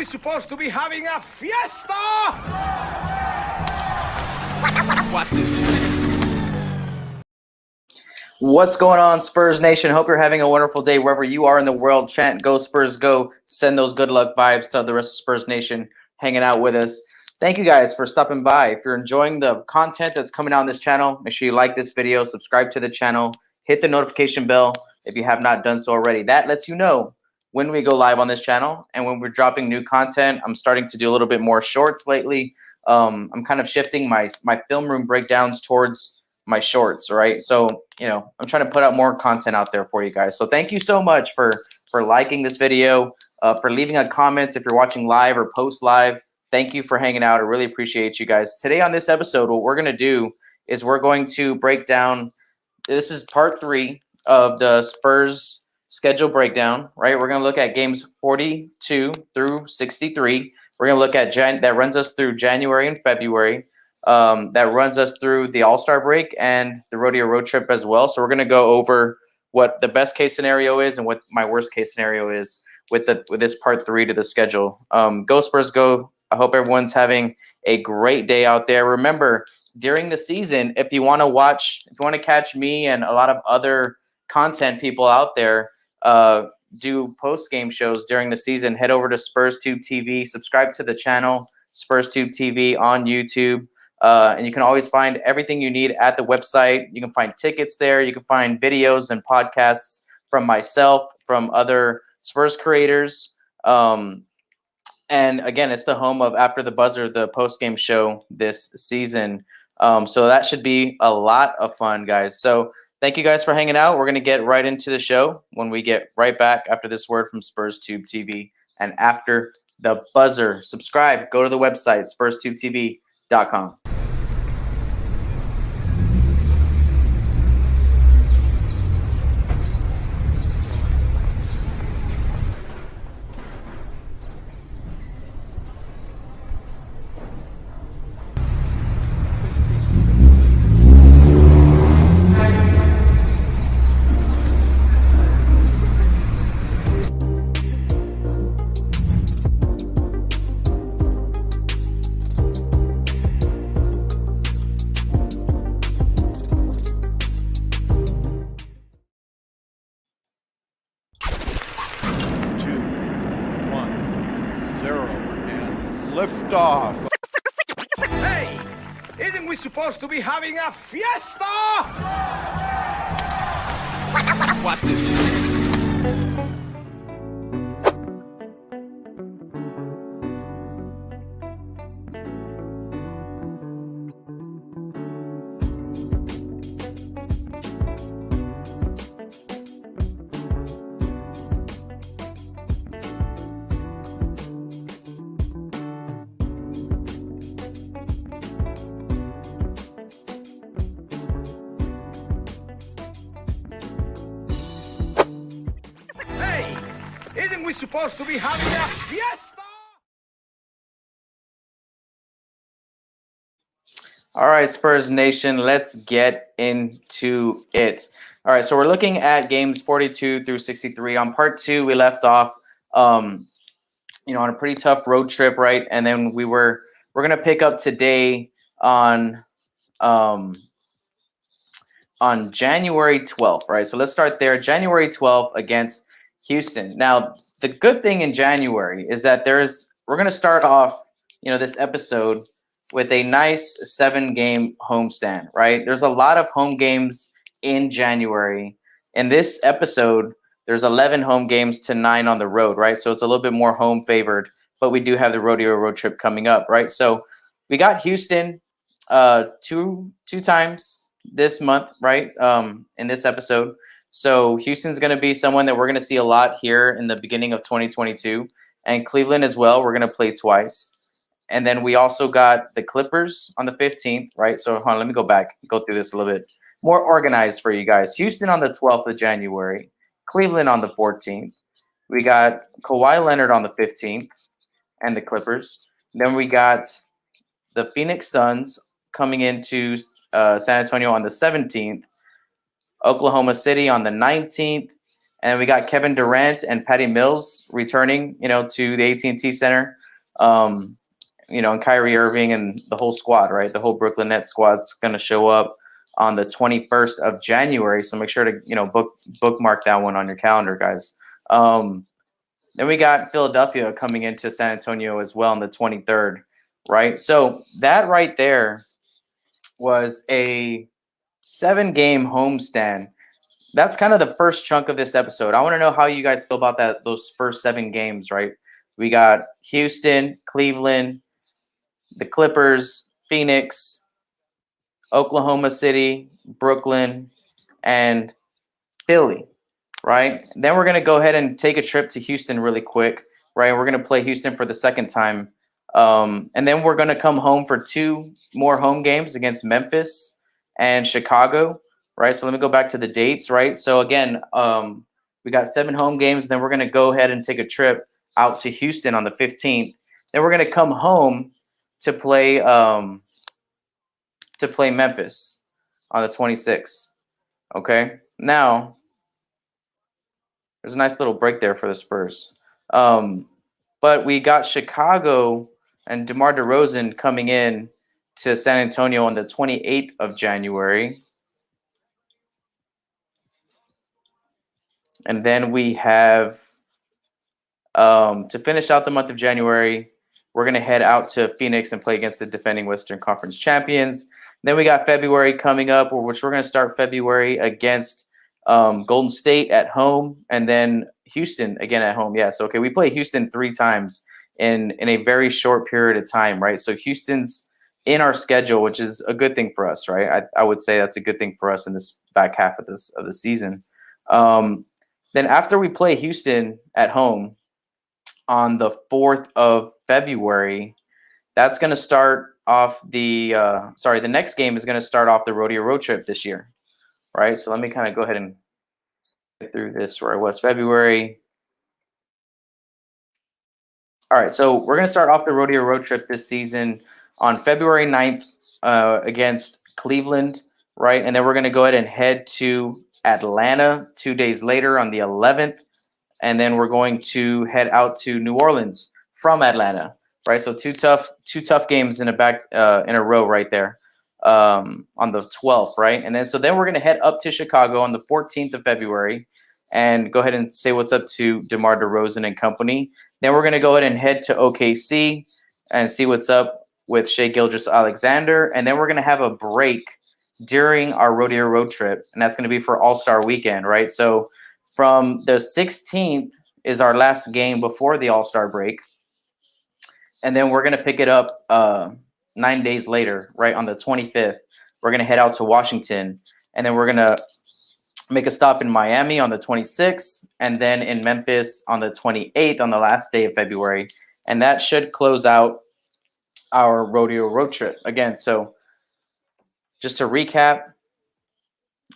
we supposed to be having a fiesta? Watch this. What's going on, Spurs Nation? Hope you're having a wonderful day wherever you are in the world. Chant, go Spurs, go. Send those good luck vibes to the rest of Spurs Nation hanging out with us. Thank you guys for stopping by. If you're enjoying the content that's coming out on this channel, make sure you like this video, subscribe to the channel, hit the notification bell if you have not done so already. That lets you know when we go live on this channel and when we're dropping new content. I'm starting to do a little bit more shorts lately. I'm kind of shifting my film room breakdowns towards my shorts, right? So, you know, I'm trying to put out more content out there for you guys. So thank you so much for liking this video, for leaving a comment if you're watching live or post live. Thank you for hanging out. I really appreciate you guys. Today on this episode, what we're going to do is we're going to break down, this is part 3 of the Spurs schedule breakdown, right? We're going to look at games 42 through 63. We're going to look at that runs us through January and February. That runs us through the All-Star break and the Rodeo road trip as well. So we're going to go over what the best case scenario is and what my worst case scenario is with this part 3 to the schedule. Go Spurs, go. I hope everyone's having a great day out there. Remember, during the season, if you want to catch me and a lot of other content people out there do post-game shows during the season, head over to Spurs Tube TV, subscribe to the channel, Spurs Tube TV on YouTube. And you can always find everything you need at the website. You can find tickets there. You can find videos and podcasts from myself, from other Spurs creators. And again, it's the home of After the Buzzer, the post-game show this season. So that should be a lot of fun, guys. So thank you guys for hanging out. We're going to get right into the show when we get right back after this word from Spurs Tube TV and After the Buzzer. Subscribe. Go to the website, SpursTubeTv.com. Off. Hey, isn't we supposed to be having a fiesta? Watch this. Isn't we supposed to be having a fiesta? All right, Spurs Nation, let's get into it. All right, so we're looking at games 42 through 63. On part 2, we left off, on a pretty tough road trip, right? And then we're gonna pick up today on January 12th, right? So let's start there. January 12th against Houston. Now, the good thing in January is that we're going to start off, this episode with a nice 7-game homestand, right? There's a lot of home games in January. In this episode, there's 11 home games to 9 on the road, right? So it's a little bit more home favored, but we do have the Rodeo road trip coming up, right? So we got Houston two times this month, right? In this episode. So Houston's going to be someone that we're going to see a lot here in the beginning of 2022, and Cleveland as well. We're going to play twice. And then we also got the Clippers on the 15th, right? So hold on, let me go through this a little bit more organized for you guys. Houston on the 12th of January, Cleveland on the 14th. We got Kawhi Leonard on the 15th and the Clippers. Then we got the Phoenix Suns coming into San Antonio on the 17th. Oklahoma City on the 19th, And we got Kevin Durant and Patty Mills returning, to the AT&T Center. And Kyrie Irving and the whole squad, right? The whole Brooklyn Nets squad's going to show up on the 21st of January. So make sure to, bookmark that one on your calendar, guys. Then we got Philadelphia coming into San Antonio as well on the 23rd, right? So that right there was a 7-game homestand. That's kind of the first chunk of this episode. I want to know how you guys feel about those first 7 games, right? We got Houston, Cleveland, the Clippers, Phoenix, Oklahoma City, Brooklyn, and Philly, right? Then we're going to go ahead and take a trip to Houston really quick, right? We're going to play Houston for the second time. And then we're going to come home for 2 more home games against Memphis and Chicago, right? So let me go back to the dates, right? So again, we got 7 home games. Then we're going to go ahead and take a trip out to Houston on the 15th. Then we're going to come home to play Memphis on the 26th. Okay. Now, there's a nice little break there for the Spurs. But we got Chicago and DeMar DeRozan coming in to San Antonio on the 28th of January. And then we have, to finish out the month of January, we're going to head out to Phoenix and play against the defending Western Conference champions. Then we got February coming up, which we're going to start February against Golden State at home, and then Houston again at home. Yeah, so, okay, we play Houston 3 times in a very short period of time, right? So Houston's in our schedule, which is a good thing for us, right? I would say that's a good thing for us in this back half of the season. Then after we play Houston at home on the 4th of February, that's going to start off the next game is going to start off the Rodeo road trip this year, right? So let me kind of go ahead and get through this where I was February. All right, so we're going to start off the Rodeo road trip this season on February 9th against Cleveland, right? And then we're going to go ahead and head to Atlanta 2 days later on the 11th. And then we're going to head out to New Orleans from Atlanta, right? So two tough games in a row right there on the 12th, right? And then we're going to head up to Chicago on the 14th of February and go ahead and say what's up to DeMar DeRozan and company. Then we're going to go ahead and head to OKC and see what's up with Shai Gilgeous-Alexander. And then we're going to have a break during our Rodeo road trip, and that's going to be for All-Star Weekend, right? So from the 16th is our last game before the All-Star break. And then we're going to pick it up 9 days later, right, on the 25th. We're going to head out to Washington, and then we're going to make a stop in Miami on the 26th, and then in Memphis on the 28th on the last day of February. And that should close out our Rodeo road trip. Again, so just to recap,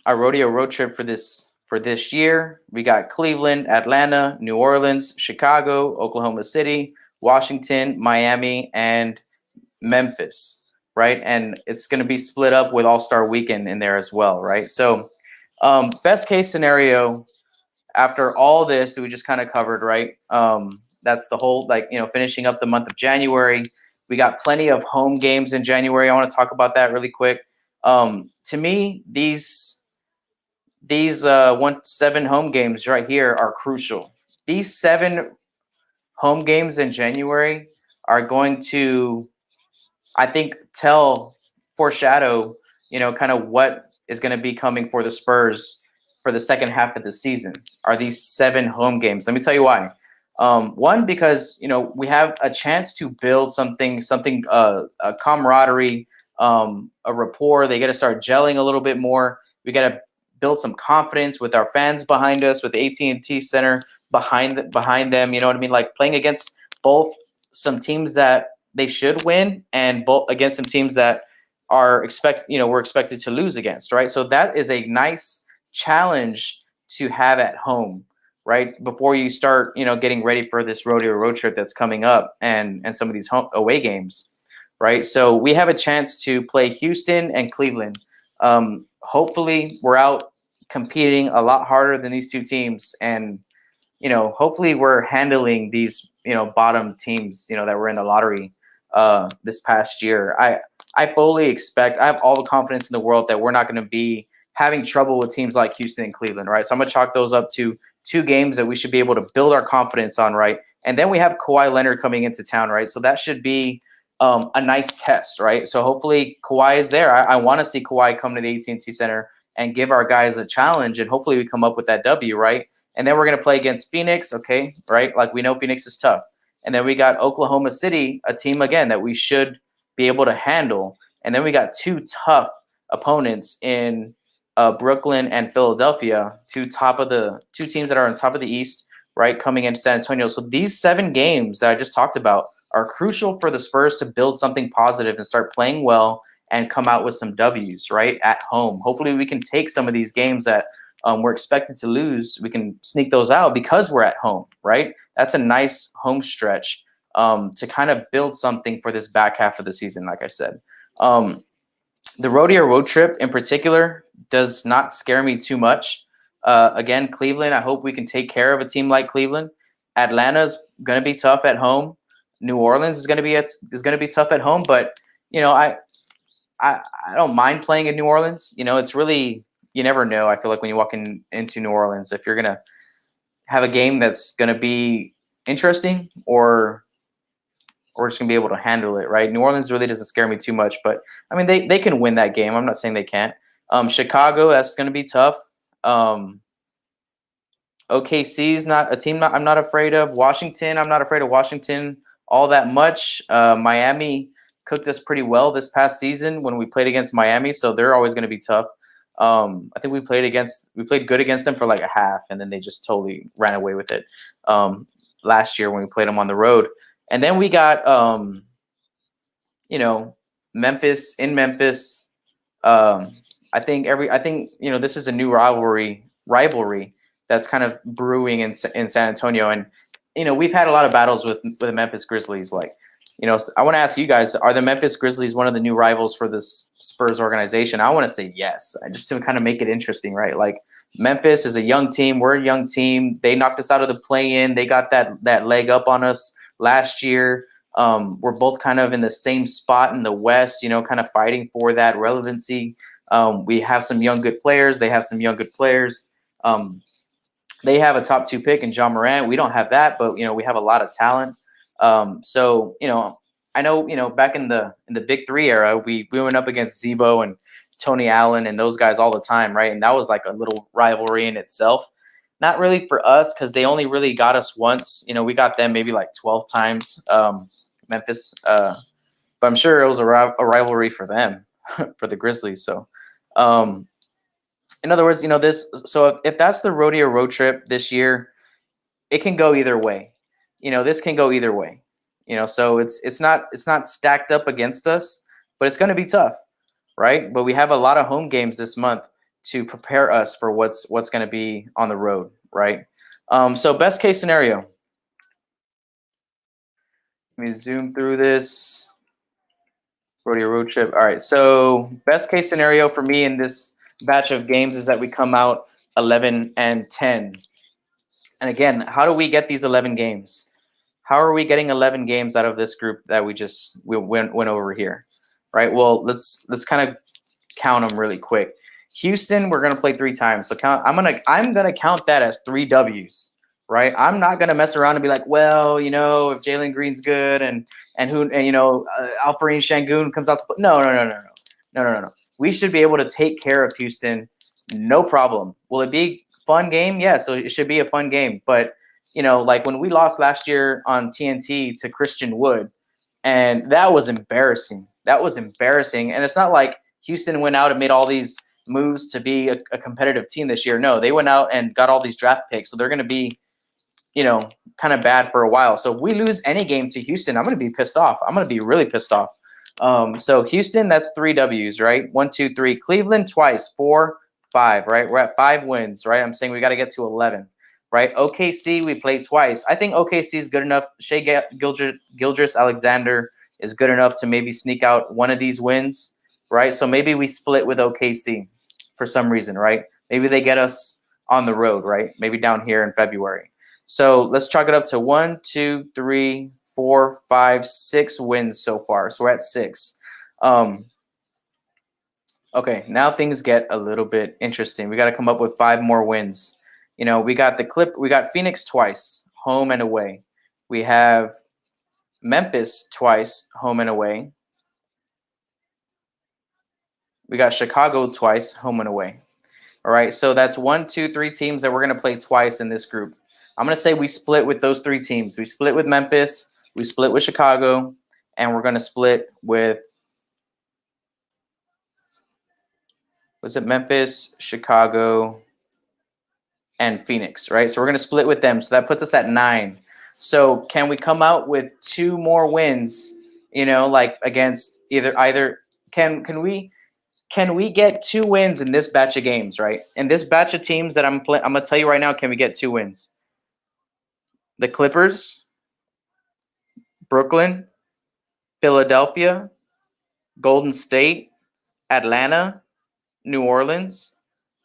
our Rodeo road trip for this year, we got Cleveland, Atlanta, New Orleans, Chicago, Oklahoma City, Washington, Miami, and Memphis, right? And it's going to be split up with All-Star Weekend in there as well, right? So best case scenario, after all this that we just kind of covered, right? That's the whole, finishing up the month of January. We got plenty of home games in January. I want to talk about that really quick. To me, these 7 home games right here are crucial. These 7 home games in January are going to, I think, foreshadow, kind of what is going to be coming for the Spurs for the second half of the season. Are these 7 home games? Let me tell you why. One, because we have a chance to build something, a camaraderie, a rapport. They got to start gelling a little bit more. We got to build some confidence with our fans behind us, with the AT&T Center behind them. You know what I mean? Like playing against both some teams that they should win and both against some teams that we're expected to lose against, right? So that is a nice challenge to have at home, right? Before you start, getting ready for this Rodeo road trip that's coming up and some of these away games, right? So we have a chance to play Houston and Cleveland. Hopefully we're out competing a lot harder than these two teams. And, hopefully we're handling these, bottom teams, that were in the lottery this past year. I fully expect, I have all the confidence in the world that we're not going to be having trouble with teams like Houston and Cleveland, right? So I'm going to chalk those up to 2 games that we should be able to build our confidence on, right? And then we have Kawhi Leonard coming into town, right? So that should be a nice test, right? So hopefully Kawhi is there. I want to see Kawhi come to the AT&T Center and give our guys a challenge, and hopefully we come up with that W, right? And then we're going to play against Phoenix, okay, right? Like, we know Phoenix is tough. And then we got Oklahoma City, a team, again, that we should be able to handle. And then we got 2 tough opponents in Brooklyn and Philadelphia, 2 teams that are on top of the East, right, coming into San Antonio. So these 7 games that I just talked about are crucial for the Spurs to build something positive and start playing well and come out with some W's, right, at home. Hopefully we can take some of these games that we're expected to lose. We can sneak those out because we're at home, right? That's a nice home stretch to kind of build something for this back half of the season, like I said. The Rodeo road trip in particular does not scare me too much. Again, Cleveland, I hope we can take care of a team like Cleveland. Atlanta's going to be tough at home. New Orleans is going to be tough at home, but I don't mind playing in New Orleans. It's really, you never know. I feel like when you walk into New Orleans, if you're going to have a game that's going to be interesting or just going to be able to handle it, right? New Orleans really doesn't scare me too much, but I mean, they can win that game. I'm not saying they can't. Chicago, that's going to be tough. OKC's not a team I'm not afraid of. Washington, I'm not afraid of Washington all that much. Miami cooked us pretty well this past season when we played against Miami, so they're always going to be tough. I think we played good against them for like a half, and then they just totally ran away with it last year when we played them on the road. And then we got Memphis in Memphis. I think this is a new rivalry that's kind of brewing in San Antonio, and we've had a lot of battles with the Memphis Grizzlies. Like, I want to ask you guys, are the Memphis Grizzlies one of the new rivals for this Spurs organization? I want to say yes, just to kind of make it interesting, right? Like, Memphis is a young team. We're a young team. They knocked us out of the play-in. They got that leg up on us last year. We're both kind of in the same spot in the West, kind of fighting for that relevancy. We have some young good players. They have some young good players. They have a top 2 pick in John Morant. We don't have that, but we have a lot of talent. So I know back in the Big 3 era, we went up against Zebo and Tony Allen and those guys all the time, right? And that was like a little rivalry in itself. Not really for us, because they only really got us once. We got them maybe like 12 times, Memphis. But I'm sure it was a rivalry for them, for the Grizzlies. So, in other words, So if that's the Rodeo road trip this year, it can go either way. This can go either way. So it's not stacked up against us, but it's going to be tough, right? But we have a lot of home games this month to prepare us for what's going to be on the road, right? So best case scenario. Let me zoom through this. Rodeo road trip. All right. So best case scenario for me in this batch of games is that we come out 11-10. And again, how do we get these 11 games? How are we getting 11 games out of this group that we went over here, right? Well, let's kind of count them really quick. Houston, we're gonna play 3 times. So I'm gonna count that as 3 W's, right? I'm not gonna mess around and be like, well, if Jalen Green's good and Alperen Şengün comes out to play. No. We should be able to take care of Houston, no problem. Will it be a fun game? Yeah, so it should be a fun game. But like when we lost last year on TNT to Christian Wood, and that was embarrassing. And it's not like Houston went out and made all these moves to be a competitive team this year. No, they went out and got all these draft picks. So they're going to be, kind of bad for a while. So if we lose any game to Houston, I'm going to be pissed off. I'm going to be really pissed off. So Houston, that's 3 W's, right? 1, 2, 3. Cleveland twice, 4, 5, right? We're at 5 wins, right? I'm saying we got to get to 11, right? OKC, we played twice. I think OKC is good enough. Shai Gilgeous-Alexander is good enough to maybe sneak out one of these wins, right? So maybe we split with OKC for some reason, right? Maybe they get us on the road, right? Maybe down here in February. So let's chalk it up to 1, 2, 3, 4, 5, 6 wins so far. So we're at 6. Okay, now things get a little bit interesting. We got to come up with 5 more wins. You know, we got Phoenix twice, home and away. We have Memphis twice, home and away. We got Chicago twice, home and away. All right, so that's 1, 2, 3 teams that we're going to play twice in this group. I'm going to say we split with those 3 teams. We split with Memphis, we split with Chicago, and we're going to split with, was it Memphis, Chicago, and Phoenix, right? So we're going to split with them. So that puts us at 9. So can we come out with 2 more wins, you know, like against either can we get 2 wins in this batch of games, right? In this batch of teams that I'm going to tell you right now, can we get 2 wins? The Clippers, Brooklyn, Philadelphia, Golden State, Atlanta, New Orleans,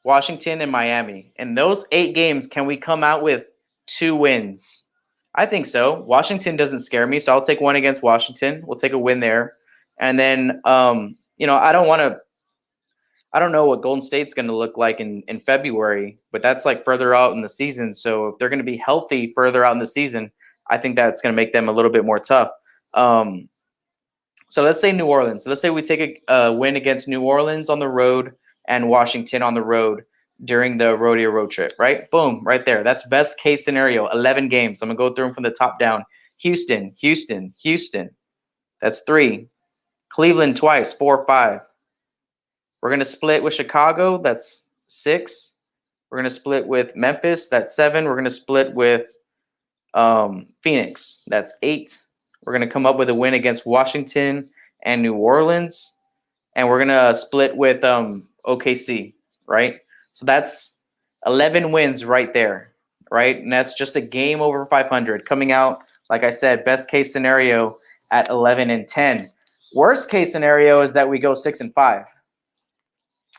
Washington, and Miami. In those 8 games, can we come out with 2 wins? I think so. Washington doesn't scare me, so I'll take one against Washington. We'll take a win there. And then, you know, I don't know what Golden State's going to look like in February, but that's like further out in the season. So if they're going to be healthy further out in the season, I think that's going to make them a little bit more tough. So let's say New Orleans. So let's say we take a win against New Orleans on the road and Washington on the road during the Rodeo road trip, right? Boom, right there. That's best case scenario, 11 games. I'm going to go through them from the top down. Houston. That's 3. Cleveland twice, 4, 5. We're going to split with Chicago. That's 6. We're going to split with Memphis. That's 7. We're going to split with Phoenix. That's 8. We're going to come up with a win against Washington and New Orleans. And we're going to split with OKC, right? So that's 11 wins right there, right? And that's just a game over 500 coming out, like I said, best case scenario at 11-10. Worst case scenario is that we go 6-5.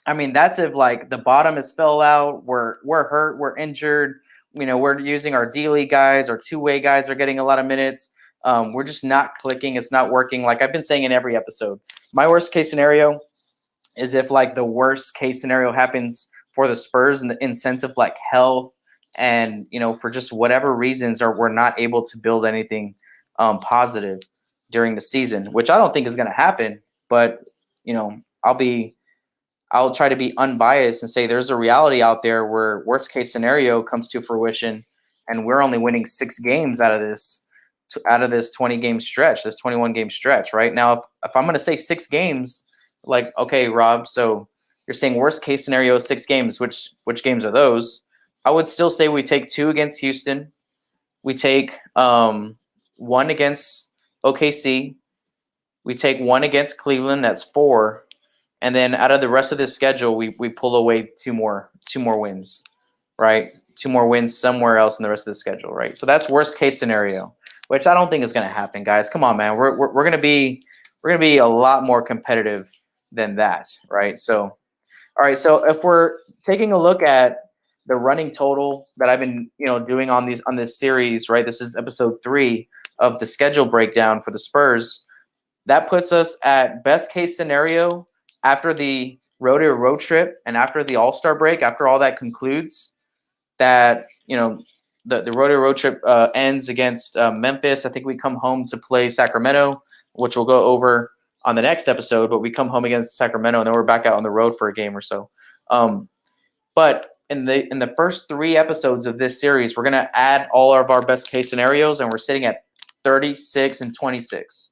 I mean, that's if like the bottom is fell out, we're hurt, we're injured, you know, we're using our D-League guys, our two-way guys are getting a lot of minutes. We're just not clicking, it's not working. Like I've been saying in every episode, my worst case scenario is if like the worst case scenario happens for the Spurs in the sense of like health and, you know, for just whatever reasons, or we're not able to build anything positive during the season, which I don't think is going to happen. But, you know, I'll try to be unbiased and say there's a reality out there where worst case scenario comes to fruition and we're only winning 6 games out of this 20 game stretch, this 21 game stretch. Right now, if I'm going to say 6 games, like, okay, Rob, so you're saying worst case scenario is 6 games. Which games are those? I would still say we take 2 against Houston. We take 1 against OKC. We take 1 against Cleveland. That's 4. And then out of the rest of this schedule, we pull away 2 more wins, right? 2 more wins somewhere else in the rest of the schedule, right? So that's worst case scenario, which I don't think is going to happen, guys. Come on, man. We're going to be a lot more competitive than that, right? So, all right. So if we're taking a look at the running total that I've been, you know, doing on this series, right? This is episode 3 of the schedule breakdown for the Spurs. That puts us at best case scenario after the Rodeo road trip and after the All-Star break, after all that concludes, that, you know, the Rodeo road trip ends against Memphis. I think we come home to play Sacramento, which we'll go over on the next episode, but we come home against Sacramento and then we're back out on the road for a game or so. But in the first 3 episodes of this series, we're going to add all of our best case scenarios and we're sitting at 36-26.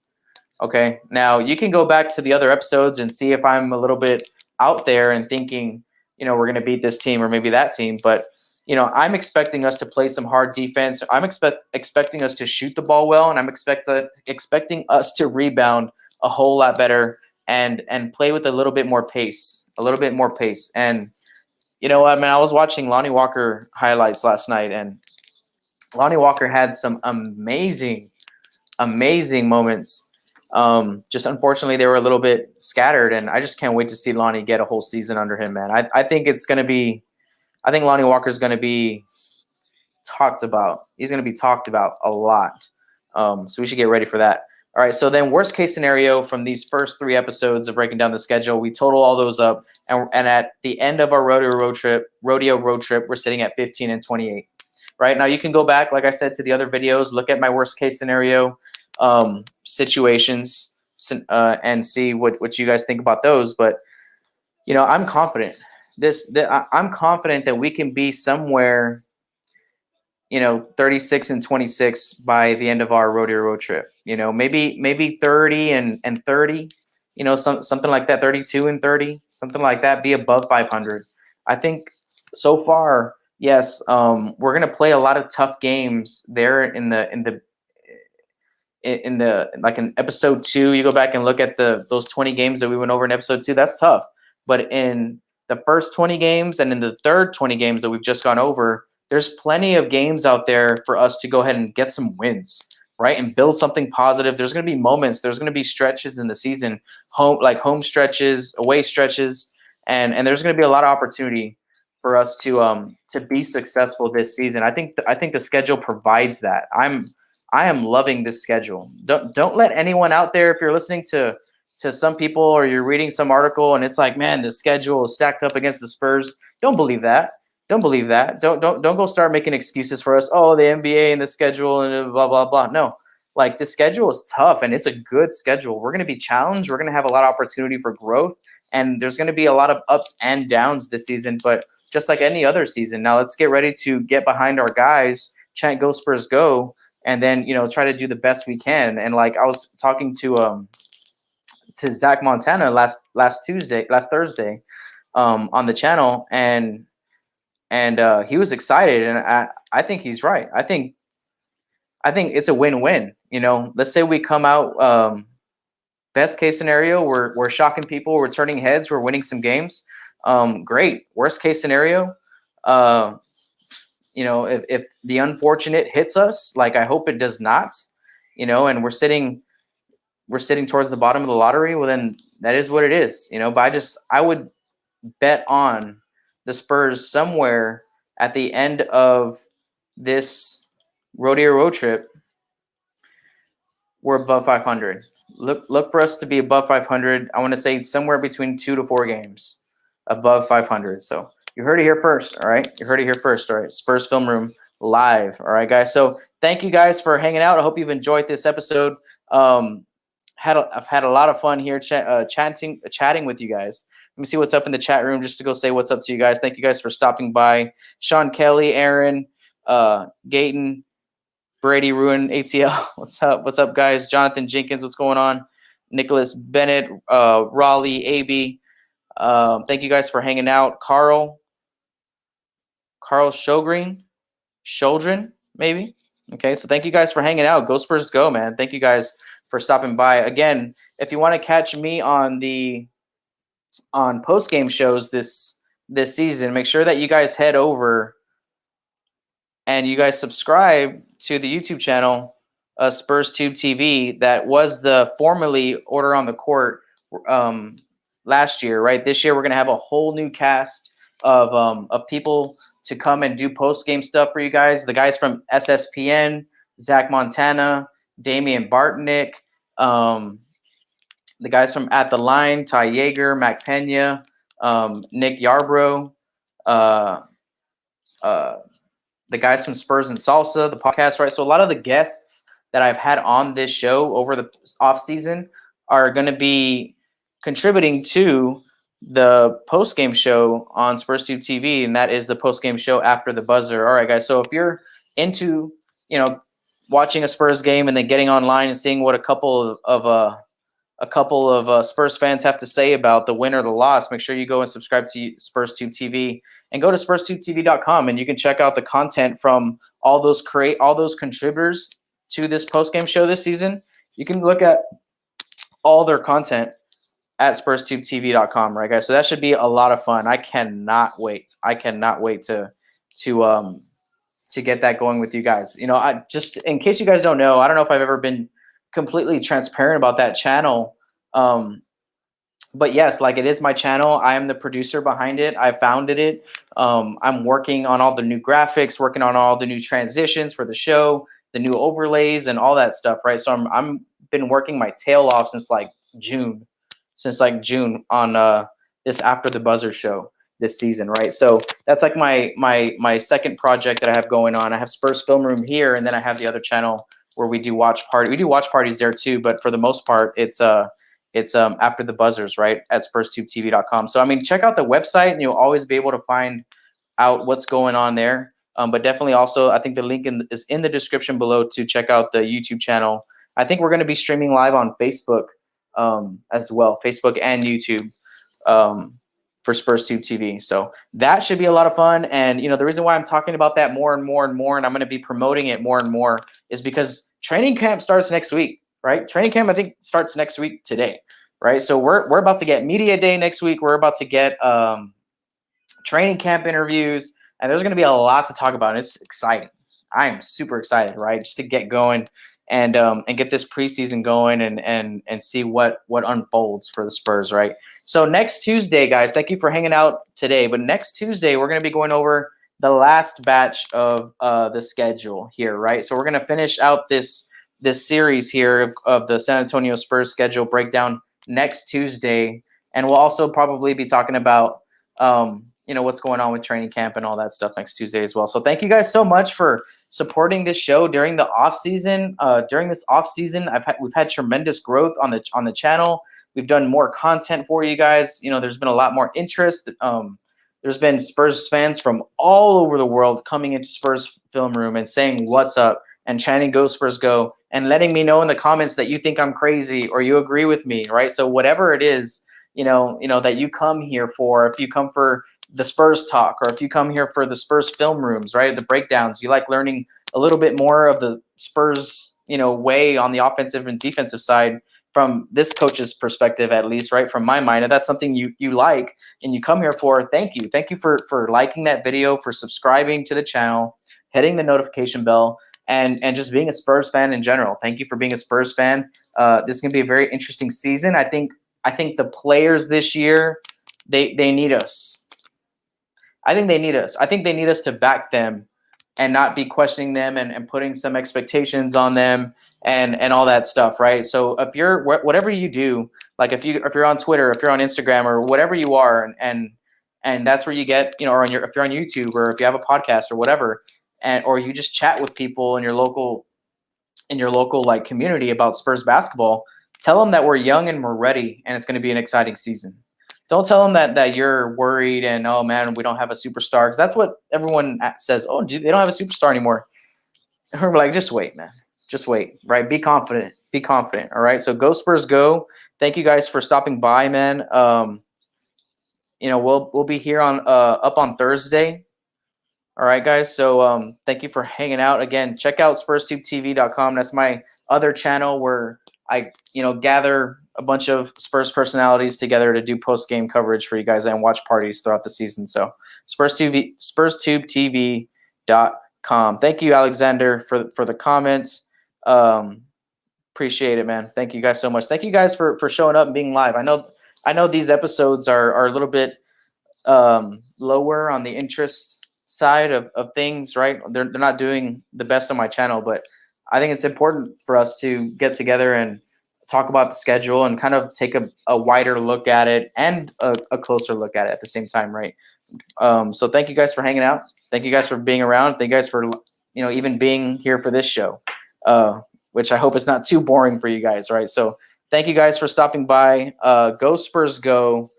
Okay. Now you can go back to the other episodes and see if I'm a little bit out there and thinking, you know, we're going to beat this team or maybe that team, but you know, I'm expecting us to play some hard defense. I'm expecting us to shoot the ball well, and I'm expecting us to rebound a whole lot better and play with a little bit more pace. And you know what, man, I was watching Lonnie Walker highlights last night, and Lonnie Walker had some amazing moments. Just unfortunately, they were a little bit scattered, and I just can't wait to see Lonnie get a whole season under him, man. I think it's going to be I think Lonnie Walker is going to be talked about. He's going to be talked about a lot. So we should get ready for that. All right, so then worst case scenario from these first 3 episodes of breaking down the schedule, we total all those up, and at the end of our rodeo road trip, we're sitting at 15 and 28. Right now, you can go back, like I said, to the other videos, look at my worst case scenario situations, and see what you guys think about those. But I'm confident. I'm confident that we can be somewhere, 36 and 26 by the end of our rodeo road trip. Maybe 30 and 30. Something like that. 32 and 30, something like that. Be above 500. I think so far, yes. We're gonna play a lot of tough games there in like in episode 2. You go back and look at those 20 games that we went over in episode 2. That's tough. But in the first 20 games and in the third 20 games that we've just gone over, there's plenty of games out there for us to go ahead and get some wins, right? And build something positive. There's going to be moments. There's going to be stretches in the season, home stretches, away stretches, and there's going to be a lot of opportunity for us to be successful this season. I think the schedule provides that. I am loving this schedule. Don't let anyone out there, if you're listening to some people or you're reading some article and it's like, man, the schedule is stacked up against the Spurs. Don't believe that. Don't believe that. Don't go start making excuses for us. Oh, the NBA and the schedule and blah blah blah. No, like the schedule is tough and it's a good schedule. We're going to be challenged. We're going to have a lot of opportunity for growth, and there's going to be a lot of ups and downs this season. But just like any other season, now let's get ready to get behind our guys. Chant "Go Spurs Go!" and then try to do the best we can. And like I was talking to Zach Montana last Thursday on the channel, and he was excited, and I think he's right. I think it's a win-win. Let's say we come out best case scenario, we're shocking people, we're turning heads, we're winning some games. Great. Worst case scenario, if the unfortunate hits us, like I hope it does not, and we're sitting towards the bottom of the lottery, well then that is what it is. But I would bet on the Spurs somewhere at the end of this rodeo road trip. We're above 500. Look for us to be above 500. I want to say somewhere between 2 to 4 games above 500. So you heard it here first. All right. You heard it here first. All right. Spurs Film Room live. All right, guys. So thank you guys for hanging out. I hope you've enjoyed this episode. I've had a lot of fun here chatting with you guys. Let me see what's up in the chat room just to go say what's up to you guys. Thank you guys for stopping by. Sean Kelly, Aaron, Gayton, Brady, Ruin, ATL. What's up? What's up, guys? Jonathan Jenkins, what's going on? Nicholas Bennett, Raleigh, AB. Thank you guys for hanging out. Carl Shogren, maybe. Okay, so thank you guys for hanging out. Go Spurs Go, man. Thank you guys for stopping by. Again, if you want to catch me on post-game shows this season, make sure that you guys head over and you guys subscribe to the YouTube channel, Spurs Tube TV. That was the formerly Order on the Court last year, right? This year we're gonna have a whole new cast of people to come and do post-game stuff for you guys. The guys from SSPN, Zach Montana, Damian Bartnick, the guys from At the Line, Ty Yeager, Mac Pena, Nick Yarbrough, the guys from Spurs and Salsa, the podcast, right? So a lot of the guests that I've had on this show over the off season are going to be contributing to the post-game show on Spurs Tube TV, and that is the post-game show after the buzzer. All right, guys. So if you're into, watching a Spurs game and then getting online and seeing what a couple of Spurs fans have to say about the win or the loss, make sure you go and subscribe to Spurs Tube TV and go to SpursTubeTv.com, and you can check out the content from all those contributors to this post-game show this season. You can look at all their content at SpursTubeTv.com, right, guys? So that should be a lot of fun. I cannot wait. to get that going with you guys. I just, in case you guys don't know, I don't know if I've ever been completely transparent about that channel. but yes, like it is my channel. I am the producer behind it. I founded it. I'm working on all the new graphics, working on all the new transitions for the show, the new overlays and all that stuff, right? So I'm been working my tail off since like June, on this After the Buzzer show this season, right? So that's like my second project that I have going on. I have Spurs Film Room here, and then I have the other channel where we do watch party. We do watch parties there too, but for the most part, it's After the Buzzers, right, at SpursTubeTv.com. So I mean, check out the website, and you'll always be able to find out what's going on there. But definitely also, I think the link is in the description below to check out the YouTube channel. I think we're going to be streaming live on Facebook as well, Facebook and YouTube for Spurs Tube TV. So that should be a lot of fun. And you know, the reason why I'm talking about that more and more and more, and I'm going to be promoting it more and more, is because training camp starts next week, right? Training camp, I think, starts next week today, right? So we're about to get media day next week. We're about to get training camp interviews, and there's going to be a lot to talk about. And it's exciting. I am super excited, right? Just to get going and get this preseason going and see what unfolds for the Spurs, right? So next Tuesday, guys, thank you for hanging out today. But next Tuesday, we're going to be going over the last batch of the schedule here, right? So we're going to finish out this series here of the San Antonio Spurs schedule breakdown next Tuesday, and we'll also probably be talking about you know, what's going on with training camp and all that stuff next Tuesday as well. So thank you guys so much for supporting this show during the off season. During this off season, we've had tremendous growth on the channel. We've done more content for you guys. You know, there's been a lot more interest. There's been Spurs fans from all over the world coming into Spurs Film Room and saying what's up and chanting "Go Spurs Go" and letting me know in the comments that you think I'm crazy or you agree with me, right? So whatever it is, you know that you come here for, if you come for the Spurs talk, or if you come here for the Spurs film rooms, right, the breakdowns, you like learning a little bit more of the Spurs, you know, way on the offensive and defensive side from this coach's perspective, at least, right, from my mind, and that's something you like and you come here for, thank you for liking that video, for subscribing to the channel, hitting the notification bell, and just being a Spurs fan in general. Thank you for being a Spurs fan. This is gonna be a very interesting season. I think the players this year, they need us. I think they need us. I think they need us to back them and not be questioning them and putting some expectations on them and all that stuff, right? So if you're whatever you do, like if you're on Twitter, if you're on Instagram, or whatever you are, and that's where you get, you know, or if you're on YouTube, or if you have a podcast or whatever, or you just chat with people in your local like community about Spurs basketball, tell them that we're young and we're ready, and it's going to be an exciting season. Don't tell them that you're worried and, oh man, we don't have a superstar, because that's what everyone says. Oh, they don't have a superstar anymore. And we're like, just wait, man. Just wait, right? Be confident. Be confident. All right. So go Spurs, go. Thank you guys for stopping by, man. You know, we'll be here on up on Thursday. All right, guys. So thank you for hanging out. Again, check out SpursTubeTv.com. That's my other channel where I, you know, gather a bunch of Spurs personalities together to do post-game coverage for you guys and watch parties throughout the season. So SpursTubeTv.com. Thank you, Alexander, for the comments. Appreciate it, man. Thank you guys so much. Thank you guys for showing up and being live. I know these episodes are a little bit lower on the interest side of things, right? They're not doing the best on my channel, but I think it's important for us to get together and talk about the schedule and kind of take a wider look at it and a closer look at it at the same time, right? So thank you guys for hanging out. Thank you guys for being around. Thank you guys for, you know, even being here for this show, which I hope is not too boring for you guys, right? So thank you guys for stopping by. Go Spurs, go.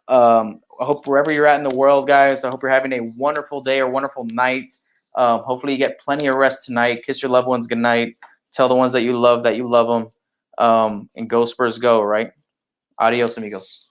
I hope wherever you're at in the world, guys, I hope you're having a wonderful day or wonderful night. Hopefully you get plenty of rest tonight. Kiss your loved ones goodnight. Tell the ones that you love them. And go Spurs, go, right? Adios, amigos.